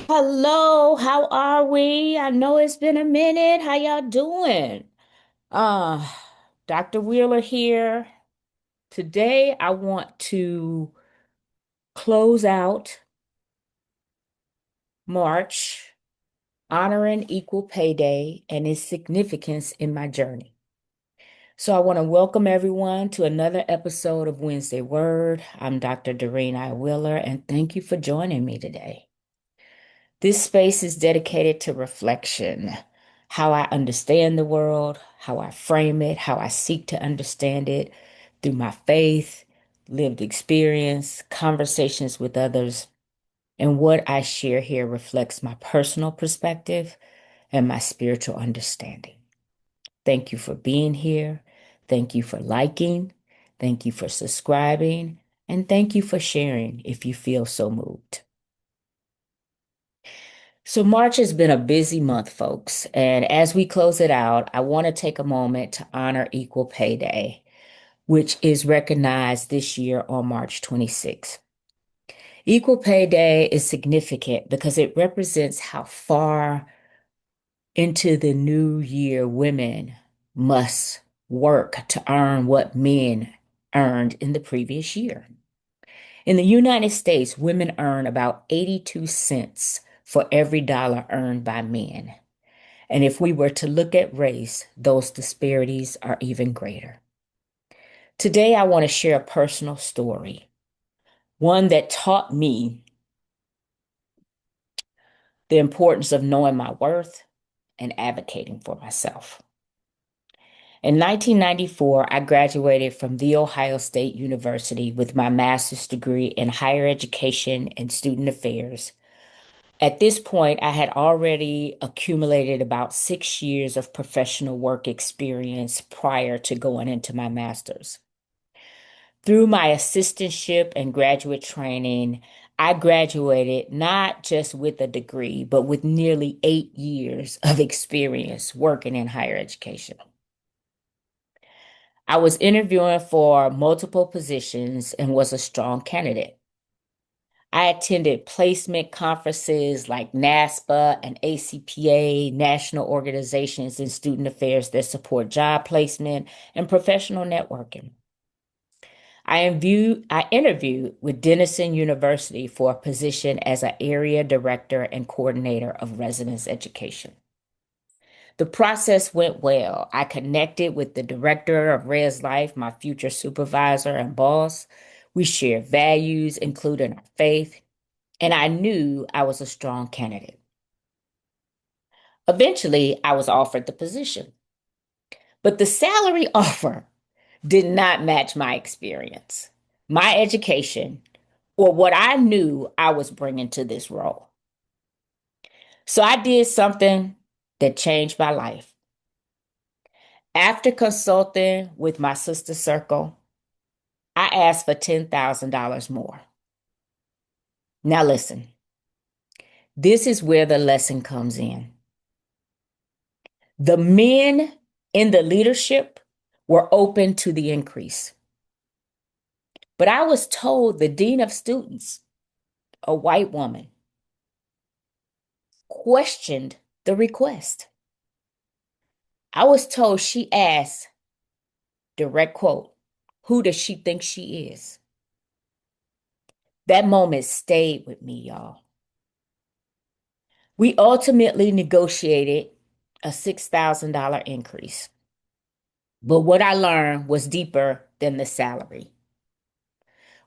Hello, how are we? I know it's been a minute. How y'all doing? Uh, Dr. Wheeler here. Today I want to close out March honoring Equal Pay Day and its significance in my journey. So I want to welcome everyone to another episode of Wednesday Word. I'm Dr. Doreen I. Wheeler, and thank you for joining me today. This space is dedicated to reflection, how I understand the world, how I frame it, how I seek to understand it through my faith, lived experience, conversations with others, and what I share here reflects my personal perspective and my spiritual understanding. Thank you for being here. Thank you for liking. Thank you for subscribing. And thank you for sharing if you feel so moved. So, March has been a busy month, folks. And as we close it out, I want to take a moment to honor Equal Pay Day, which is recognized this year on March 26th. Equal Pay Day is significant because it represents how far into the new year women must work to earn what men earned in the previous year. In the United States, women earn about 82 cents for every dollar earned by men. And if we were to look at race, those disparities are even greater. Today, I want to share a personal story, one that taught me the importance of knowing my worth and advocating for myself. In 1994, I graduated from The Ohio State University with my master's degree in higher education and student affairs. At this point, I had already accumulated about 6 years of professional work experience prior to going into my master's. Through my assistantship and graduate training, I graduated not just with a degree, but with nearly 8 years of experience working in higher education. I was interviewing for multiple positions and was a strong candidate. I attended placement conferences like NASPA and ACPA, national organizations in student affairs that support job placement and professional networking. I interviewed with Denison University for a position as an area director and coordinator of residence education. The process went well. I connected with the director of Res Life, my future supervisor and boss. We shared values, including our faith, and I knew I was a strong candidate. Eventually, I was offered the position, but the salary offer did not match my experience, my education, or what I knew I was bringing to this role. So I did something that changed my life. After consulting with my sister circle, I asked for $10,000 more. Now, listen, this is where the lesson comes in. The men in the leadership were open to the increase. But I was told the dean of students, a white woman, questioned the request. I was told she asked, direct quote, who does she think she is? That moment stayed with me, y'all. We ultimately negotiated a $6,000 increase. But what I learned was deeper than the salary.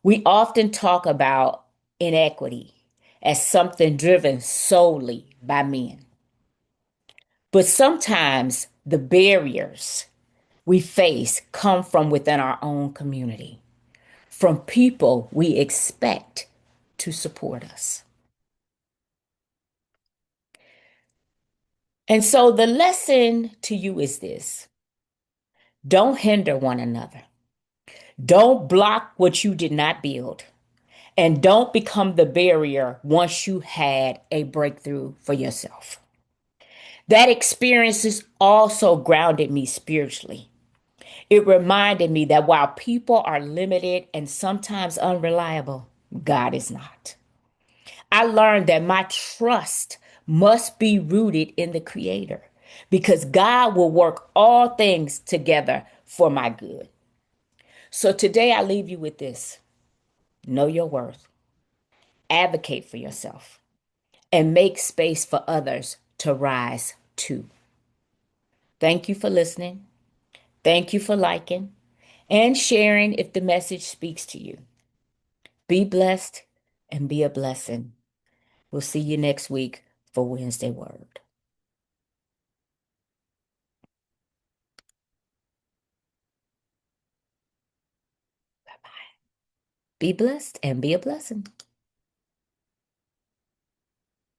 We often talk about inequity as something driven solely by men. But sometimes the barriers we face come from within our own community, from people we expect to support us. And so the lesson to you is this: don't hinder one another, don't block what you did not build, and don't become the barrier once you had a breakthrough for yourself. That experience has also grounded me spiritually. It reminded me that while people are limited and sometimes unreliable, God is not. I learned that my trust must be rooted in the Creator because God will work all things together for my good. So today I leave you with this: know your worth, advocate for yourself, and make space for others to rise too. Thank you for listening. Thank you for liking and sharing if the message speaks to you. Be blessed and be a blessing. We'll see you next week for Wednesday Word. Be blessed and be a blessing.